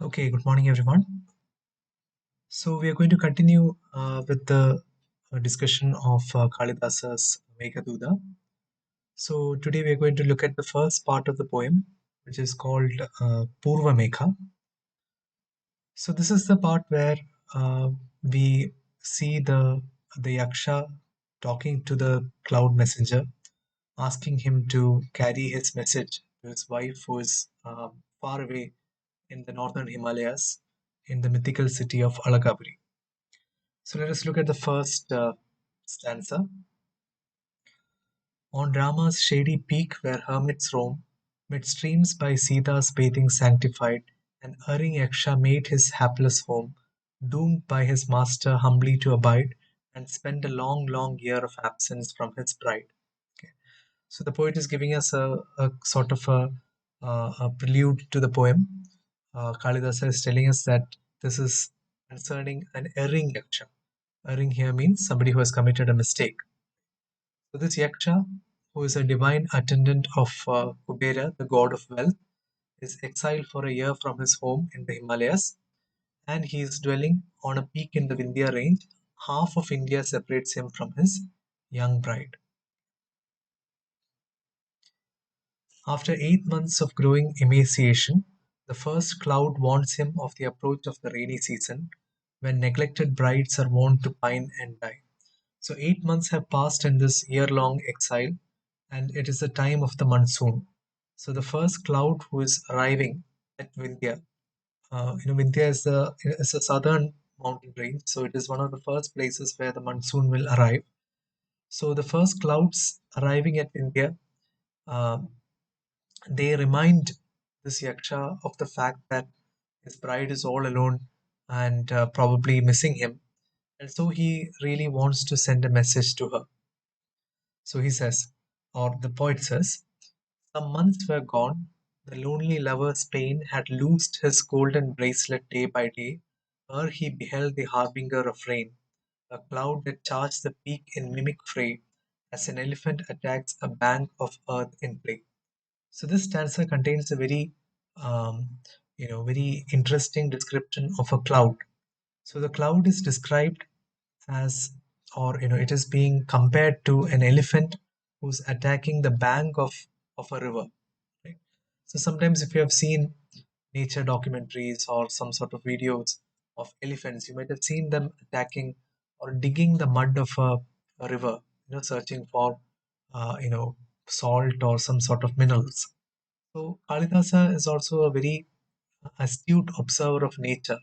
Okay, good morning, everyone. So we are going to continue with the discussion of Kalidasa's Meghaduta. So today we are going to look at the first part of the poem, which is called Purvamegha. So this is the part where we see the yaksha talking to the cloud messenger, asking him to carry his message to his wife, who is far away in the northern Himalayas, in the mythical city of Alagabri. So let us look at the first stanza. On Rama's shady peak where hermits roam, mid streams by Sita's bathing sanctified, an erring Yaksha made his hapless home, doomed by his master humbly to abide, and spend a long, long year of absence from his bride. Okay. So the poet is giving us a sort of a prelude to the poem. Kalidasa is telling us that this is concerning an erring Yaksha. Erring here means somebody who has committed a mistake. So this Yaksha, who is a divine attendant of Kubera, the god of wealth, is exiled for a year from his home in the Himalayas, and he is dwelling on a peak in the Vindhya range. Half of India separates him from his young bride. After 8 months of growing emaciation, the first cloud warns him of the approach of the rainy season, when neglected brides are wont to pine and die. So 8 months have passed in this year-long exile, and it is the time of the monsoon. So the first cloud who is arriving at Vindhya, Vindhya is a southern mountain range, so it is one of the first places where the monsoon will arrive. So the first clouds arriving at Vindhya, um, they remind this yaksha of the fact that his bride is all alone and probably missing him, and so he really wants to send a message to her. So he says, or the poet says, some months were gone, the lonely lover's pain had loosed his golden bracelet day by day, ere he beheld the harbinger of rain, a cloud that charged the peak in mimic fray, as an elephant attacks a bank of earth in play. So this stanza contains a um, very interesting description of a cloud. So the cloud is described as, or it is being compared to an elephant who's attacking the bank of a river, right? So sometimes if you have seen nature documentaries or some sort of videos of elephants, you might have seen them attacking or digging the mud of a river, searching for salt or some sort of minerals. So Kalidasa is also a very astute observer of nature,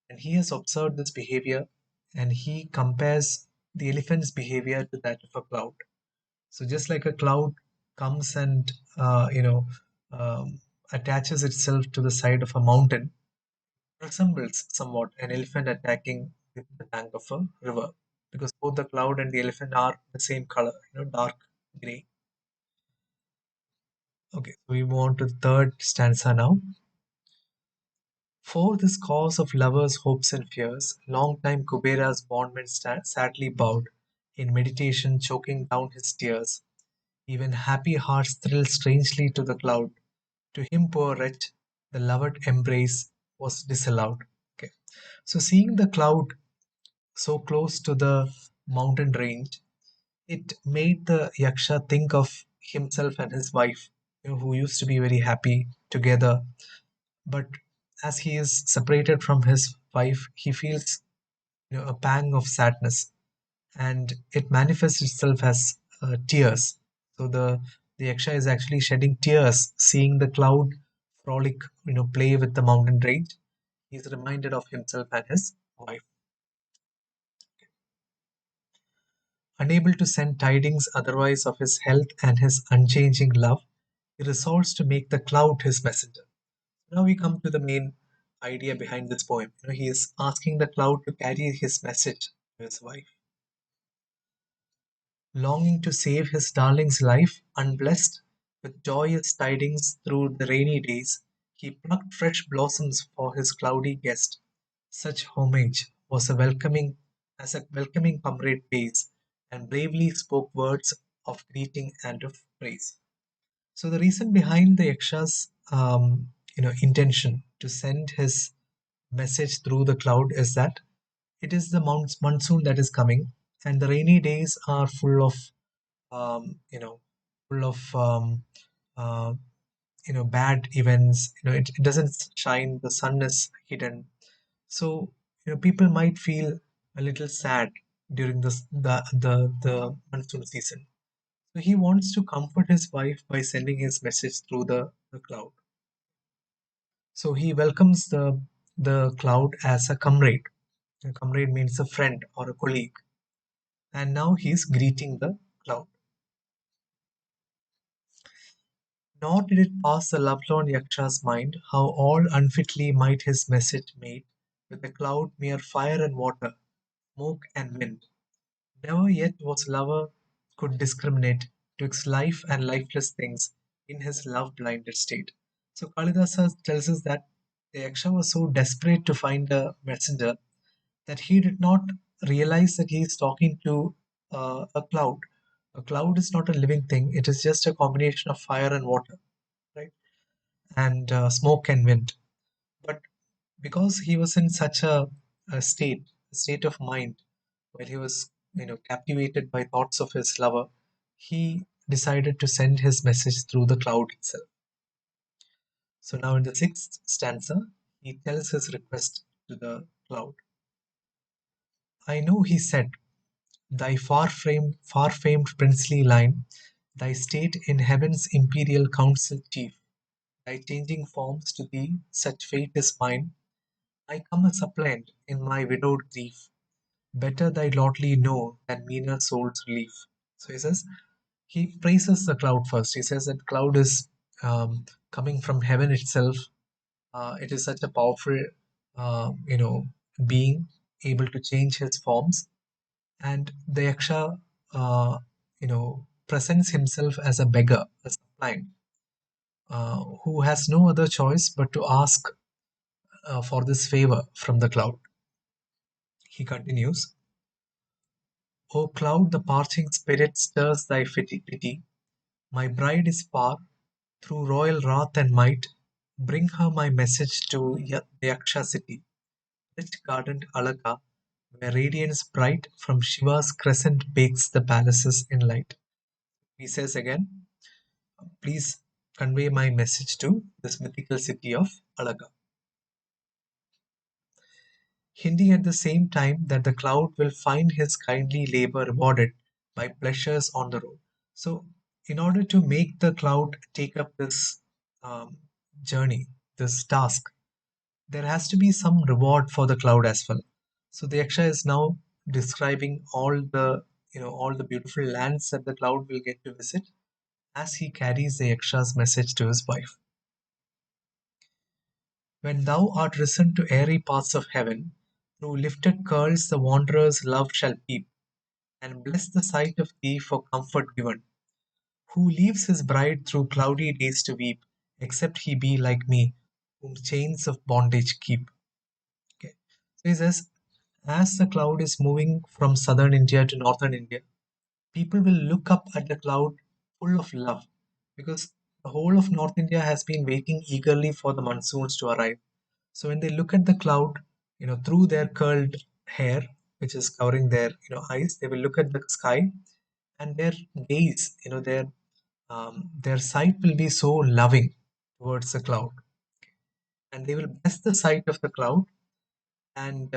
and he has observed this behavior, and he compares the elephant's behavior to that of a cloud. So just like a cloud comes and um, attaches itself to the side of a mountain, resembles somewhat an elephant attacking the bank of a river, because both the cloud and the elephant are the same color, dark gray. Okay, so we move on to the third stanza now. For this cause of lovers' hopes and fears, long time Kubera's bondman sadly bowed, in meditation choking down his tears. Even happy hearts thrill strangely to the cloud. To him, poor wretch, the loved embrace was disallowed. Okay. So seeing the cloud so close to the mountain range, it made the Yaksha think of himself and his wife, who used to be very happy together. But as he is separated from his wife, he feels a pang of sadness, and it manifests itself as tears. So the yaksha is actually shedding tears, seeing the cloud frolic, play with the mountain range. He's reminded of himself and his wife. Unable to send tidings otherwise of his health and his unchanging love, he resolves to make the cloud his messenger. Now we come to the main idea behind this poem. He is asking the cloud to carry his message to his wife. Longing to save his darling's life, unblessed with joyous tidings through the rainy days, he plucked fresh blossoms for his cloudy guest. Such homage was a welcoming as a welcoming comrade pays, and bravely spoke words of greeting and of praise. So the reason behind the Yaksha's intention to send his message through the cloud is that it is the monsoon that is coming, and the rainy days are full of, um, you know, full of uh, bad events. It doesn't shine. The sun is hidden, so people might feel a little sad during the monsoon season. So he wants to comfort his wife by sending his message through the cloud. So he welcomes the cloud as a comrade. A comrade means a friend or a colleague. And now he's greeting the cloud. Nor did it pass the lovelorn Yaksha's mind how all unfitly might his message made, with the cloud mere fire and water, smoke and wind. Never yet was lover could discriminate twixt life and lifeless things in his love-blinded state. So Kalidasa tells us that the Yaksha was so desperate to find a messenger that he did not realize that he is talking to a cloud. A cloud is not a living thing; it is just a combination of fire and water, right? And smoke and wind. But because he was in such a state of mind, while he was captivated by thoughts of his lover, he decided to send his message through the cloud itself. So now in the sixth stanza, he tells his request to the cloud. I know, he said, thy far famed princely line, thy state in heaven's imperial council chief, thy changing forms to thee, such fate is mine. I come a suppliant in my widowed grief, better thy lordly know than meaner soul's relief. So he says, he praises the cloud first. He says that cloud is coming from heaven itself. It is such a powerful, uh, you know, being able to change his forms, and the yaksha, presents himself as a beggar, a suppliant, who has no other choice but to ask for this favor from the cloud. He continues, "O cloud, the parching spirit stirs thy pity. My bride is far, through royal wrath and might. Bring her my message to the Yaksha city, rich gardened Alaka, where radiance bright from Shiva's crescent bakes the palaces in light." He says again, please convey my message to this mythical city of Alaka, hinting at the same time that the cloud will find his kindly labor rewarded by pleasures on the road. So, in order to make the cloud take up this um, journey, this task, there has to be some reward for the cloud as well. So the Yaksha is now describing all the beautiful lands that the cloud will get to visit as he carries the Yaksha's message to his wife. When thou art risen to airy paths of heaven, through lifted curls the wanderer's love shall peep, and bless the sight of thee for comfort given. Who leaves his bride through cloudy days to weep, except he be like me, whom chains of bondage keep. Okay. So he says, as the cloud is moving from southern India to northern India, people will look up at the cloud full of love, because the whole of North India has been waiting eagerly for the monsoons to arrive. So when they look at the cloud, through their curled hair, which is covering their eyes, they will look at the sky, and their gaze, their sight will be so loving towards the cloud, and they will bless the sight of the cloud, and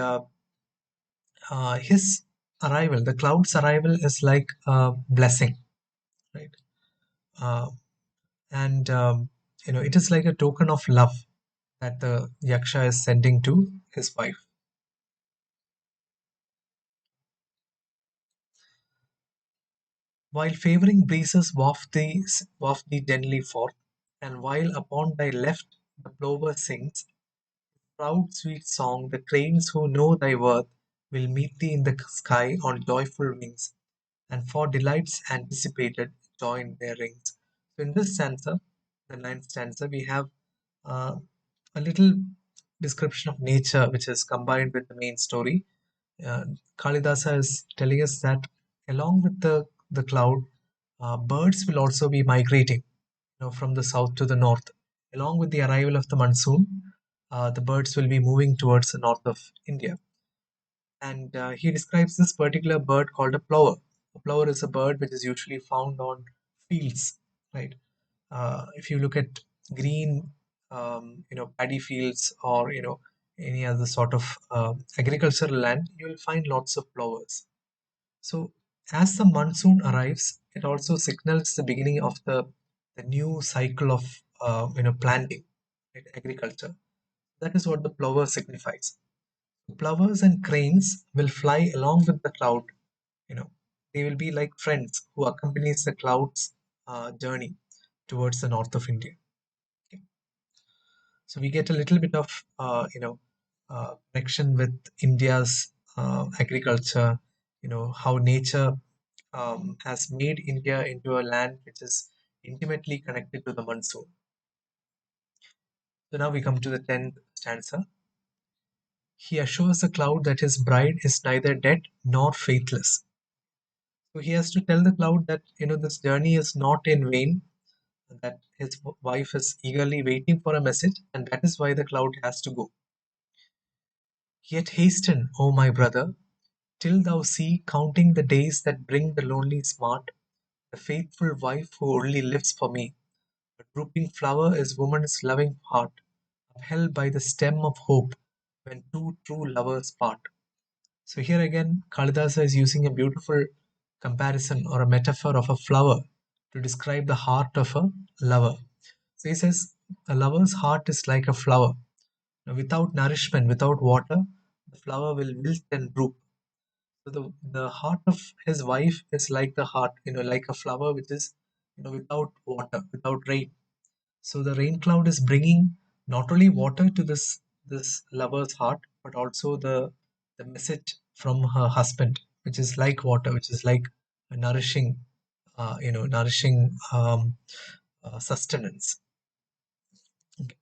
his arrival, the cloud's arrival, is like a blessing, right? Uh, and it is like a token of love that the yaksha is sending to his wife. While favouring breezes waft thee gently forth, and while upon thy left the plover sings proud sweet song, the cranes who know thy worth will meet thee in the sky on joyful wings, and for delights anticipated join their rings. So in this stanza, the ninth stanza, we have uh, a little description of nature which is combined with the main story. Kalidasa is telling us that along with the cloud, birds will also be migrating, from the south to the north. Along with the arrival of the monsoon, the birds will be moving towards the north of India. And he describes this particular bird called a plover. A plover is a bird which is usually found on fields, right? If you look at green, paddy fields, or any other sort of agricultural land, you will find lots of plovers. So as the monsoon arrives, it also signals the beginning of the new cycle of planting, right, agriculture. That is what the plover signifies. Plovers and cranes will fly along with the cloud. You know, they will be like friends who accompanies the cloud's journey towards the north of India. Okay. So we get a little bit of connection with India's agriculture. How nature has made India into a land which is intimately connected to the monsoon. So now we come to the 10th stanza. He assures the cloud that his bride is neither dead nor faithless. So he has to tell the cloud that this journey is not in vain, that his wife is eagerly waiting for a message, and that is why the cloud has to go. Yet hasten, O my brother, till thou see counting the days that bring the lonely smart, the faithful wife who only lives for me. A drooping flower is woman's loving heart, upheld by the stem of hope when two true lovers part. So here again, Kalidasa is using a beautiful comparison or a metaphor of a flower to describe the heart of a lover. So he says, a lover's heart is like a flower. Now, without nourishment, without water, the flower will wilt and droop. So the heart of his wife is like the heart, like a flower which is, without water, without rain. So the rain cloud is bringing not only water to this lover's heart, but also the message from her husband, which is like water, which is like a nourishing sustenance. Okay.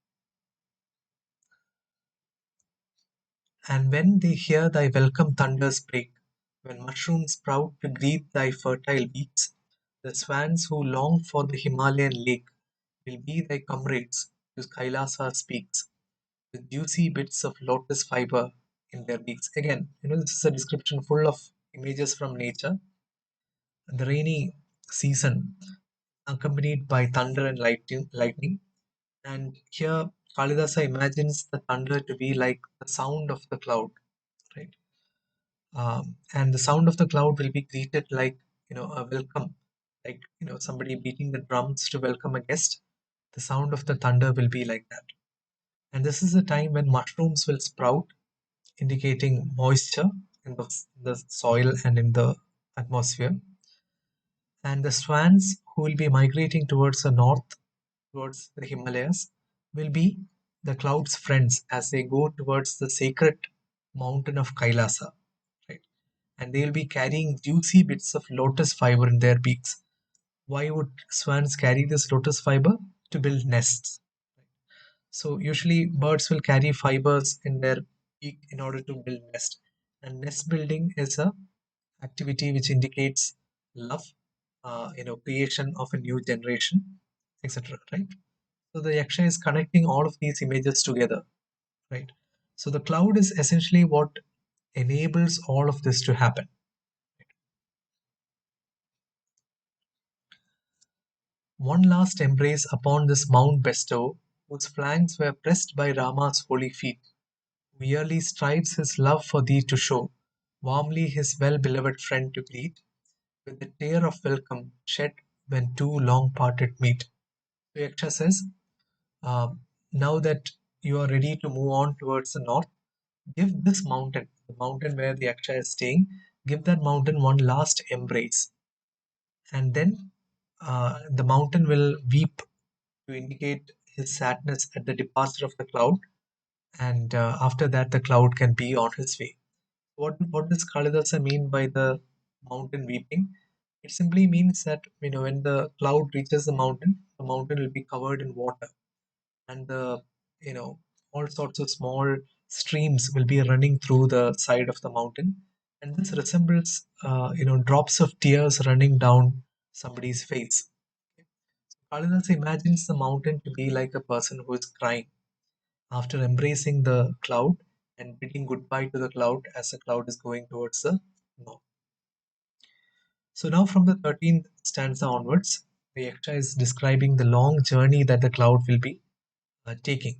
And when they hear thy welcome thunders break, when mushrooms sprout to greet thy fertile beaks, the swans who long for the Himalayan lake will be thy comrades, whose Kailasa speaks, with juicy bits of lotus fiber in their beaks. Again, this is a description full of images from nature. The rainy season, accompanied by thunder and lightning. And here, Kalidasa imagines the thunder to be like the sound of the cloud, right? And the sound of the cloud will be greeted like, a welcome, like, somebody beating the drums to welcome a guest. The sound of the thunder will be like that. And this is the time when mushrooms will sprout, indicating moisture in the soil and in the atmosphere. And the swans who will be migrating towards the north, towards the Himalayas, will be the cloud's friends as they go towards the sacred mountain of Kailasa, right? And they will be carrying juicy bits of lotus fiber in their beaks. Why would swans carry this lotus fiber? To build nests. So usually birds will carry fibers in their beak in order to build nest. And nest building is a activity which indicates love, creation of a new generation, etc. Right? So the yaksha is connecting all of these images together, right? So the cloud is essentially what enables all of this to happen. One last embrace upon this mount bestow, whose flanks were pressed by Rama's holy feet, who yearly strives his love for thee to show, warmly his well-beloved friend to greet, with the tear of welcome shed when two long-parted meet. So Yaksha says, um, now that you are ready to move on towards the north, give this mountain, the mountain where the Yaksha is staying, give that mountain one last embrace. And then the mountain will weep to indicate his sadness at the departure of the cloud. And after that, the cloud can be on his way. What does Kalidasa mean by the mountain weeping? It simply means that when the cloud reaches the mountain will be covered in water, and the you know all sorts of small streams will be running through the side of the mountain, and this resembles drops of tears running down somebody's face. Kalidasa imagines the mountain to be like a person who is crying, after embracing the cloud and bidding goodbye to the cloud as the cloud is going towards the north. So now from the 13th stanza onwards, the Yaksha is describing the long journey that the cloud will be taking.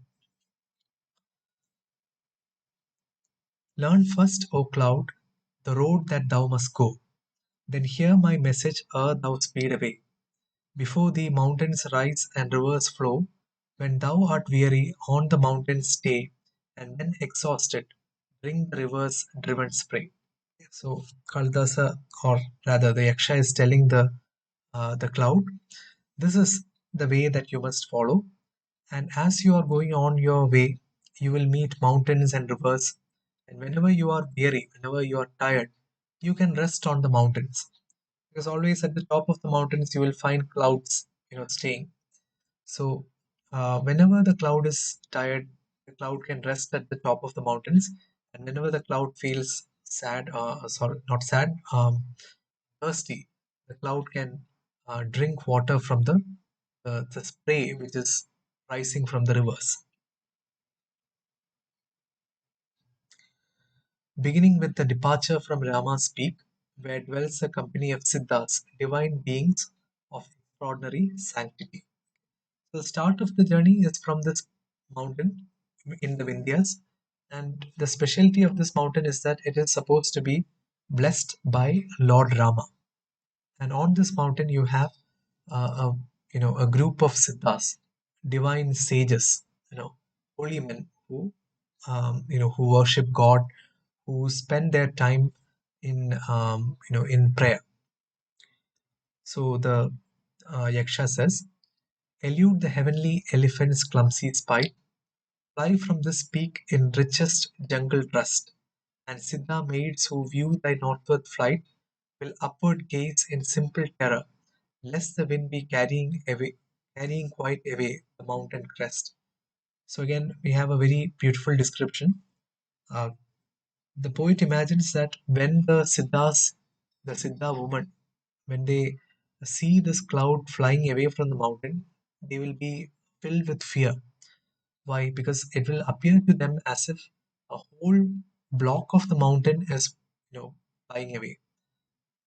Learn first, O cloud, the road that thou must go. Then hear my message ere thou speed away. Before thee mountains rise and rivers flow. When thou art weary, on the mountains stay, and when exhausted, bring the river's driven spray. So Kalidasa, or rather the Yaksha, is telling the cloud, this is the way that you must follow. And as you are going on your way, you will meet mountains and rivers. And whenever you are weary, whenever you are tired, you can rest on the mountains. Because always at the top of the mountains, you will find clouds, staying. So, whenever the cloud is tired, the cloud can rest at the top of the mountains. And whenever the cloud feels sad, sorry, not sad, thirsty, the cloud can drink water from the spray which is rising from the rivers. Beginning with the departure from Rama's peak, where dwells a company of Siddhas, divine beings of extraordinary sanctity. So the start of the journey is from this mountain in the Vindhyas, and the specialty of this mountain is that it is supposed to be blessed by Lord Rama. And on this mountain, you have a group of siddhas, divine sages, holy men who worship God, who spend their time in prayer. So the Yaksha says, elude the heavenly elephant's clumsy spite, fly from this peak in richest jungle trust, and Siddha maids who view thy northward flight will upward gaze in simple terror, lest the wind be carrying quite away the mountain crest. So again, we have a very beautiful description. Uh, the poet imagines that when the Siddha woman, when they see this cloud flying away from the mountain, they will be filled with fear. Why? Because it will appear to them as if a whole block of the mountain is, flying away.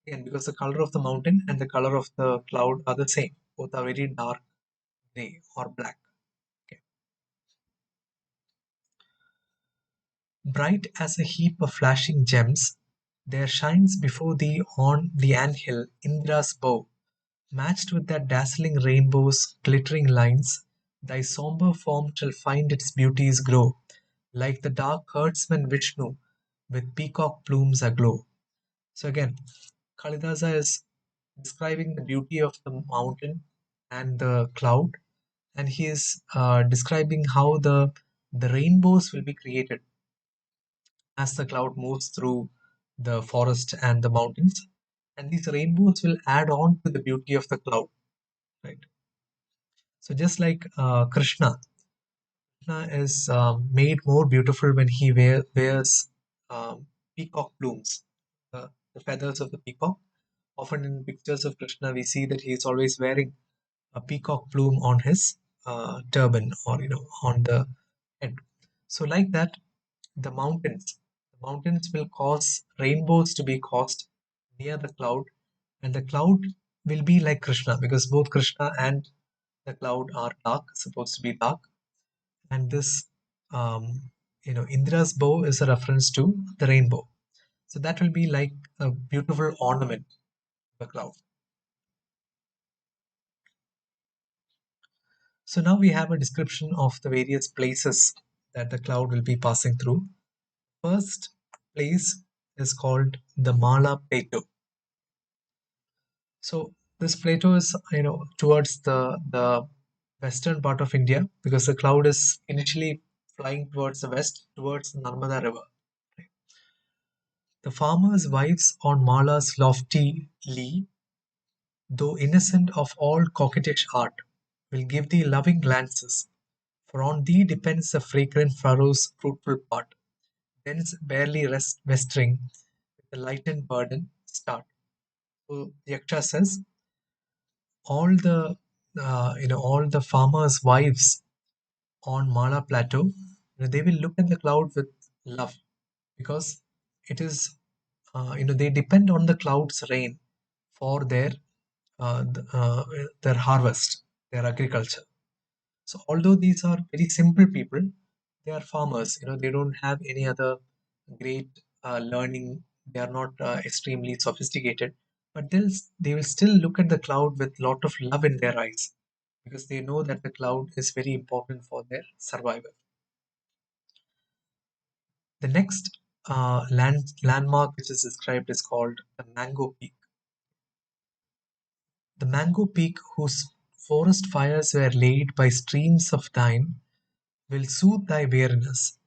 Again, because the color of the mountain and the color of the cloud are the same. Both are very dark gray or black. Okay. Bright as a heap of flashing gems, there shines before thee on the anthill Indra's bow, matched with that dazzling rainbow's glittering lines. Thy sombre form shall find its beauties grow, like the dark herdsman Vishnu, with peacock plumes aglow. So again, Kalidasa is describing the beauty of the mountain and the cloud, and he is describing how the rainbows will be created as the cloud moves through the forest and the mountains, and these rainbows will add on to the beauty of the cloud, right? So just like Krishna is made more beautiful when he wears peacock plumes, the feathers of the peacock. Often in pictures of Krishna, we see that he is always wearing a peacock plume on his turban, or on the head. So like that, the mountains will cause rainbows to be caused near the cloud, and the cloud will be like Krishna, because both Krishna and the cloud are dark, supposed to be dark. And this Indra's bow is a reference to the rainbow. So that will be like a beautiful ornament of the cloud. So now we have a description of the various places that the cloud will be passing through. First place is called the Mala Plateau. So this plateau is, towards the western part of India, because the cloud is initially flying towards the west, towards the Narmada River. The farmers' wives on Mala's lofty lea, though innocent of all coquettish art, will give thee loving glances, for on thee depends the fragrant furrow's fruitful part. Thence barely rest westering, with a lightened burden, start. So Yaksha says, all the farmers' wives on Mala Plateau They will look at the cloud with love, because it is, they depend on the cloud's rain for their harvest, their agriculture. So although these are very simple people, they are farmers. They don't have any other great learning. They are not extremely sophisticated, but they will still look at the cloud with lot of love in their eyes, because they know that the cloud is very important for their survival. The next landmark which is described is called the Mango Peak. The Mango Peak, whose forest fires were laid by streams of thine, will soothe thy weariness.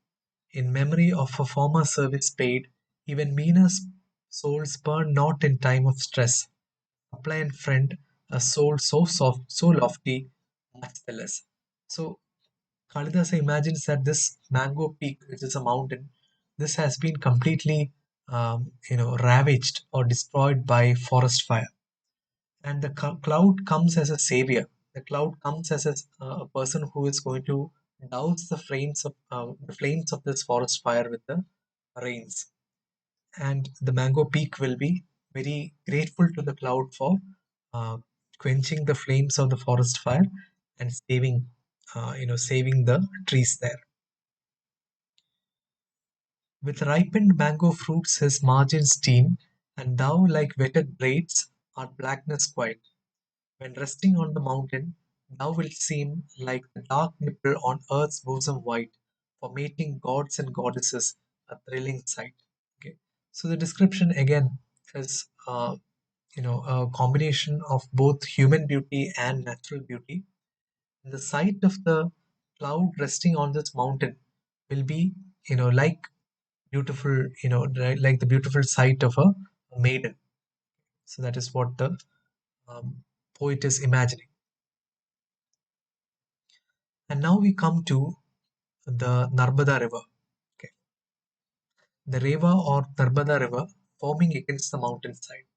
In memory of a former service paid, even meaner souls burn not in time of stress. Suppliant friend, a soul so soft, so lofty, much the less. So Kalidasa imagines that this Mango Peak, which is a mountain, this has been completely, ravaged or destroyed by forest fire, and the cloud comes as a savior. The cloud comes as a person who is going to douse the flames of this forest fire with the rains. And the Mango Peak will be very grateful to the cloud for uh, quenching the flames of the forest fire and saving the trees there. With ripened mango fruits his margins steam, and thou like wetted blades art blackness quite. When resting on the mountain, thou wilt seem like the dark nipple on earth's bosom white, for mating gods and goddesses a thrilling sight. Okay, so the description again is a combination of both human beauty and natural beauty. And the sight of the cloud resting on this mountain will be, like beautiful, like the beautiful sight of a maiden. So that is what the poet is imagining. And now we come to the Narmada River. Okay. The Reva or Narmada River foaming against the mountainside.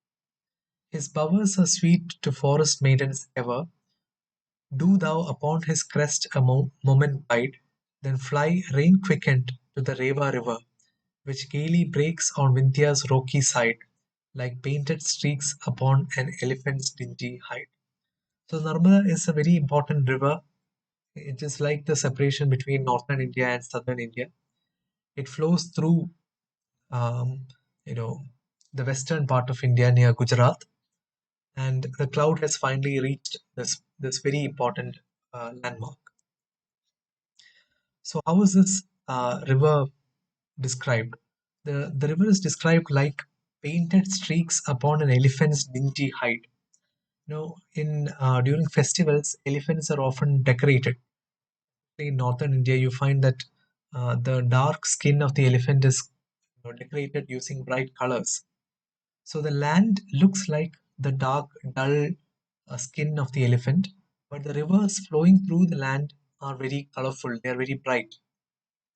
His bowers are sweet to forest maidens ever. Do thou upon his crest a moment bide, then fly rain quickened to the Reva River, which gaily breaks on Vindhya's rocky side, like painted streaks upon an elephant's dingy hide. So Narmada is a very important river. It is like the separation between northern India and southern India. It flows through um, you know, the western part of India near Gujarat, and the cloud has finally reached this very important landmark. So, how is this river described? The river is described like painted streaks upon an elephant's dingy hide. In during festivals, elephants are often decorated. In northern India, you find that the dark skin of the elephant is decorated using bright colors. So the land looks like the dark, dull skin of the elephant, but the rivers flowing through the land are very colorful. They are very bright,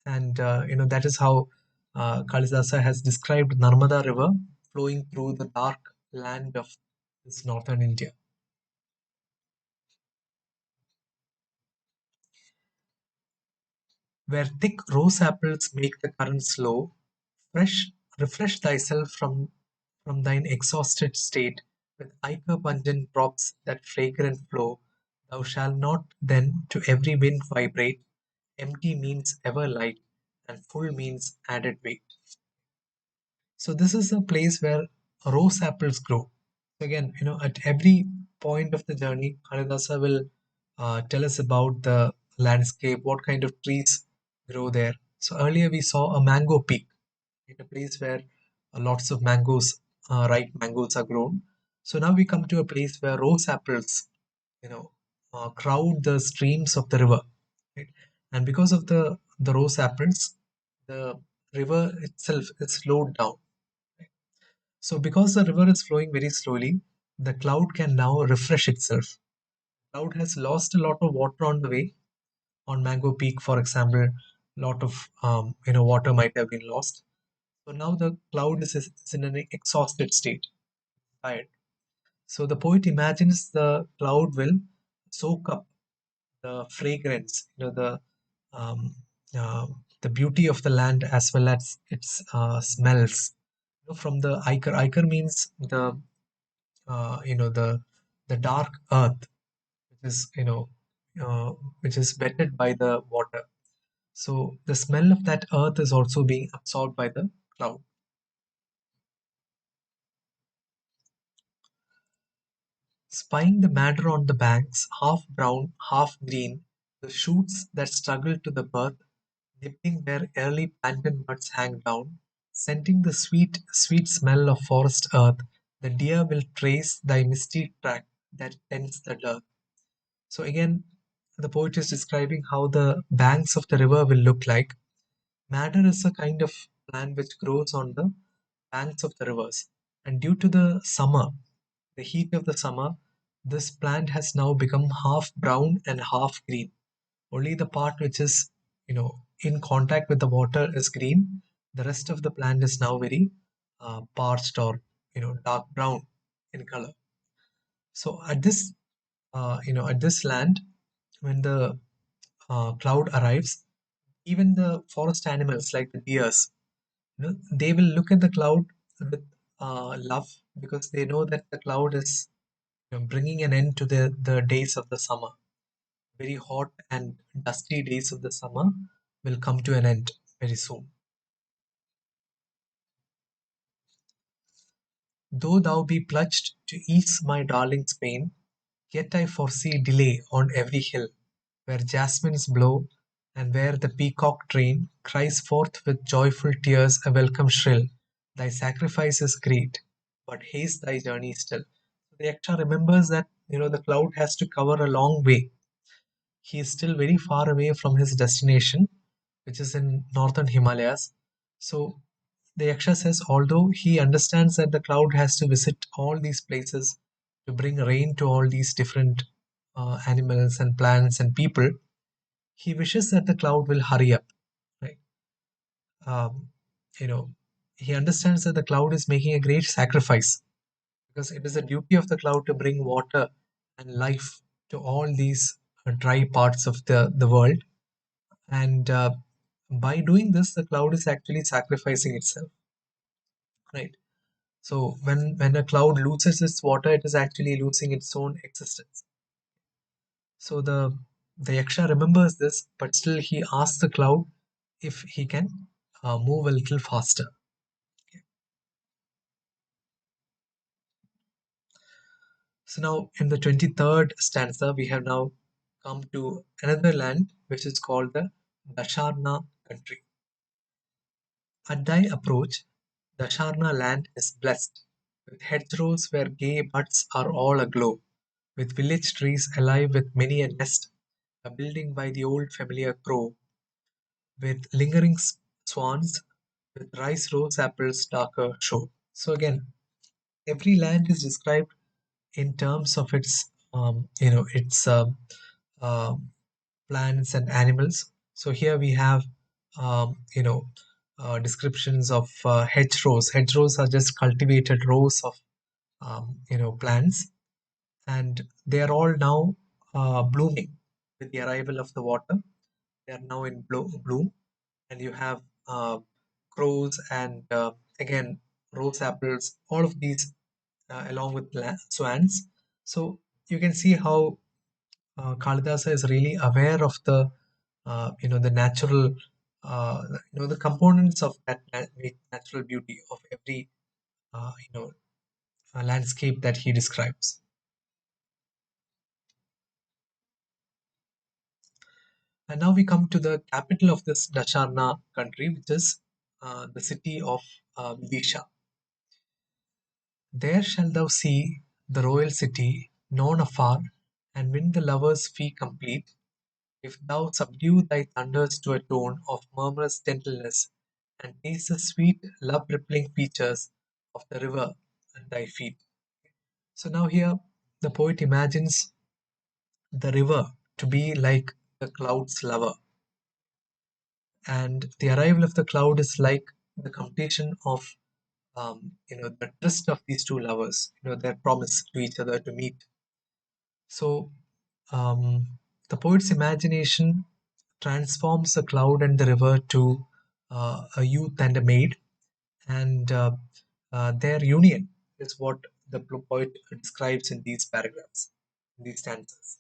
and that is how Kalidasa has described Narmada River flowing through the dark land of this northern India. Where thick rose apples make the current slow, fresh, refresh thyself from thine exhausted state with ichor pungent drops that fragrant flow. Thou shalt not then to every wind vibrate. Empty means ever light, and full means added weight. So this is a place where rose apples grow. So again, at every point of the journey, Kalidasa will tell us about the landscape, what kind of trees grow there. So earlier we saw a mango peak, in a place where lots of ripe mangoes are grown. So now we come to a place where rose apples, you know, crowd the streams of the river, right? And because of the rose apples, the river itself is slowed down. Right? So because the river is flowing very slowly, the cloud can now refresh itself. Cloud has lost a lot of water on the way. On Mango Peak, for example, a lot of water might have been lost. So now the cloud is in an exhausted state, tired. So the poet imagines the cloud will soak up the fragrance, the um, the beauty of the land as well as its smells. From the ichor, ichor means the the dark earth, which is uh, which is wetted by the water. So the smell of that earth is also being absorbed by the cloud. Spying the madder on the banks, half brown, half green, the shoots that struggle to the birth, dipping where early plantain buds hang down, scenting the sweet, sweet smell of forest earth, the deer will trace thy misty track that tends the dearth. So again, the poet is describing how the banks of the river will look like. Madder is a kind of plant which grows on the banks of the rivers. And due to the summer, the heat of the summer, this plant has now become half brown and half green. Only the part which is, in contact with the water is green. The rest of the plant is now very parched or, dark brown in color. So at this land, when the cloud arrives, even the forest animals like the deers, they will look at the cloud with love, because they know that the cloud is bringing an end to the days of the summer. Very hot and dusty days of the summer will come to an end very soon. Though thou be pledged to ease my darling's pain, yet I foresee delay on every hill, where jasmines blow, and where the peacock train cries forth with joyful tears a welcome shrill. Thy sacrifice is great, but haste thy journey still. The Yaksha remembers that the cloud has to cover a long way. He is still very far away from his destination, which is in northern Himalayas. So the Yaksha says, although he understands that the cloud has to visit all these places to bring rain to all these different animals and plants and people, he wishes that the cloud will hurry up. Right? Um, you know, he understands that the cloud is making a great sacrifice, because it is the duty of the cloud to bring water and life to all these dry parts of the world. And by doing this, the cloud is actually sacrificing itself. Right? So when a cloud loses its water, it is actually losing its own existence. So the Yaksha remembers this, but still he asks the cloud if he can move a little faster. So now in the 23rd stanza, we have now come to another land which is called the Dasharna country. At thy approach, Dasharna land is blessed, with hedgerows where gay buds are all aglow, with village trees alive with many a nest, a building by the old familiar grove, with lingering swans, with rice rose apples darker show. So again, every land is described in terms of its uh, plants and animals. So here we have descriptions of hedgerows. Hedgerows are just cultivated rows of plants, and they are all now blooming with the arrival of the water. They are now in bloom, and you have crows and again rose apples. All of these along with swans. So you can see how Kalidasa is really aware of the natural the components of that natural beauty of every uh, you know landscape that he describes. And now we come to the capital of this Dasharna country, which is the city of Vidisha. There shall thou see the royal city known afar, and win the lover's fee complete, if thou subdue thy thunders to a tone of murmurous gentleness, and taste the sweet, love-rippling features of the river at thy feet. So now here the poet imagines the river to be like the cloud's lover, and the arrival of the cloud is like the completion of the tryst of these two lovers, their promise to each other to meet. So um, the poet's imagination transforms the cloud and the river to a youth and a maid, and their union is what the poet describes in these paragraphs, in these stanzas.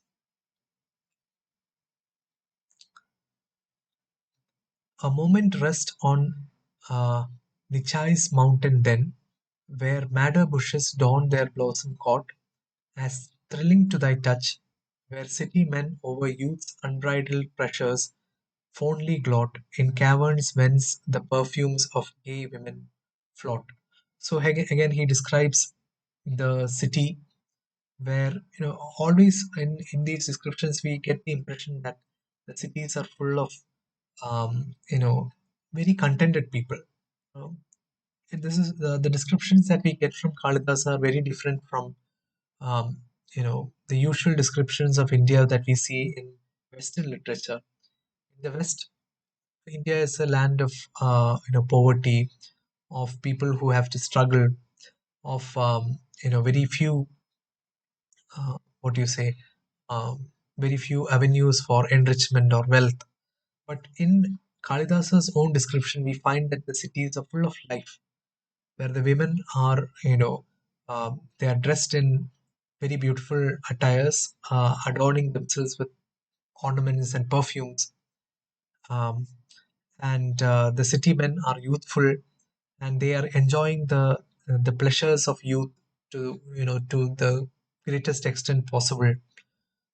A moment rest on Nichai's mountain then, where madder bushes don their blossom court, as thrilling to thy touch, where city men over youth's unbridled pressures fondly gloat, in caverns whence the perfumes of gay women float. So again he describes the city where, always in these descriptions we get the impression that the cities are full of very contented people. Um, and this is the descriptions that we get from Kalidas are very different from the usual descriptions of India that we see in Western literature. In the West, India is a land of poverty, of people who have to struggle, of very few what do you say, very few avenues for enrichment or wealth. But in Kalidasa's own description, we find that the cities are full of life, where the women are, they are dressed in very beautiful attires, adorning themselves with ornaments and perfumes. Um, and the city men are youthful, and they are enjoying the pleasures of youth to to the greatest extent possible.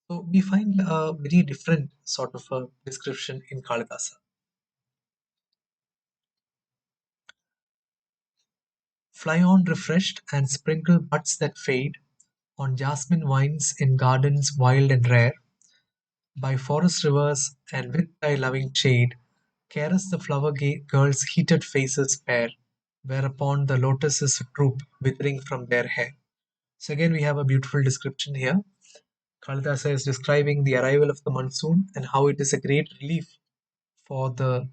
So we find a very different sort of a description in Kalidasa. Fly on refreshed and sprinkle buds that fade on jasmine vines in gardens wild and rare, by forest rivers and with thy loving shade, caress the flower girls' heated faces fair, whereupon the lotuses droop, withering from their hair. So again, we have a beautiful description here. Kalidasa is describing the arrival of the monsoon and how it is a great relief for the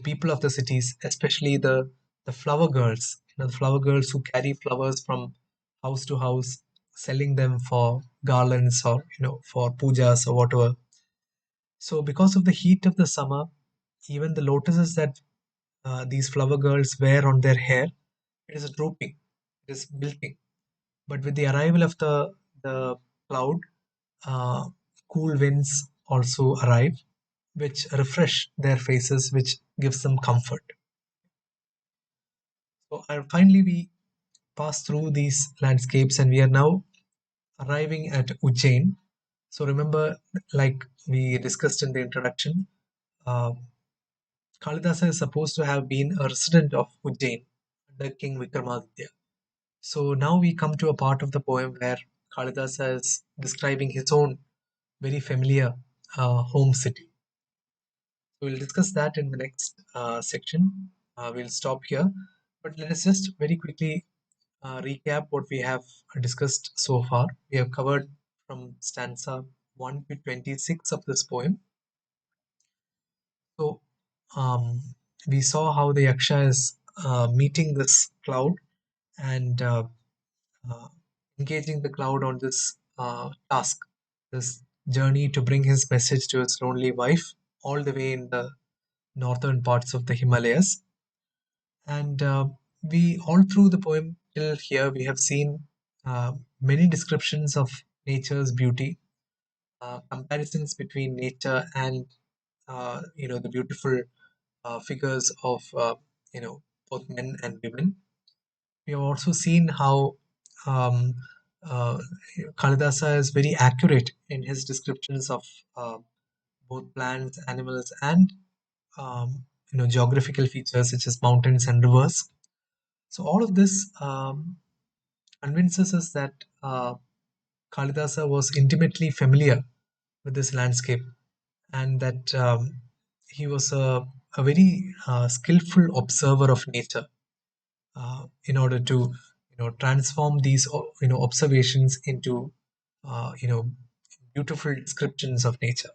people of the cities, especially the flower girls. The flower girls who carry flowers from house to house, selling them for garlands or for pujas or whatever. So because of the heat of the summer, even the lotuses that these flower girls wear on their hair, it is drooping, it is wilting. But with the arrival of the cloud, uh, cool winds also arrive, which refresh their faces, which gives them comfort. So finally, we pass through these landscapes, and we are now arriving at Ujjain. So remember, like we discussed in the introduction, uh, Kalidasa is supposed to have been a resident of Ujjain under King Vikramaditya. So now we come to a part of the poem where Kalidasa is describing his own very familiar home city. So we'll discuss that in the next section. We'll stop here, but let us just very quickly recap what we have discussed so far. We have covered from stanza 1 to 26 of this poem. So we saw how the Yaksha is meeting this cloud and uh, engaging the cloud on this task, this journey to bring his message to his lonely wife, all the way in the northern parts of the Himalayas. And we all through the poem till here we have seen many descriptions of nature's beauty, comparisons between nature and the beautiful figures of both men and women. We have also seen how um, uh, Kalidasa is very accurate in his descriptions of uh, both plants, animals, and geographical features such as mountains and rivers. So all of this convinces us that Kalidasa was intimately familiar with this landscape, and that he was a very skillful observer of nature in order to transform these observations into beautiful descriptions of nature.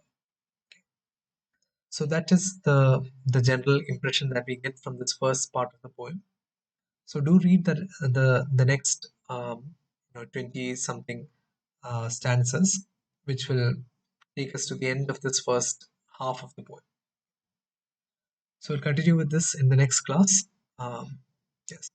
So that is the general impression that we get from this first part of the poem. So do read the next 20 something stanzas, which will take us to the end of this first half of the poem. So we'll continue with this in the next class. Um, yes.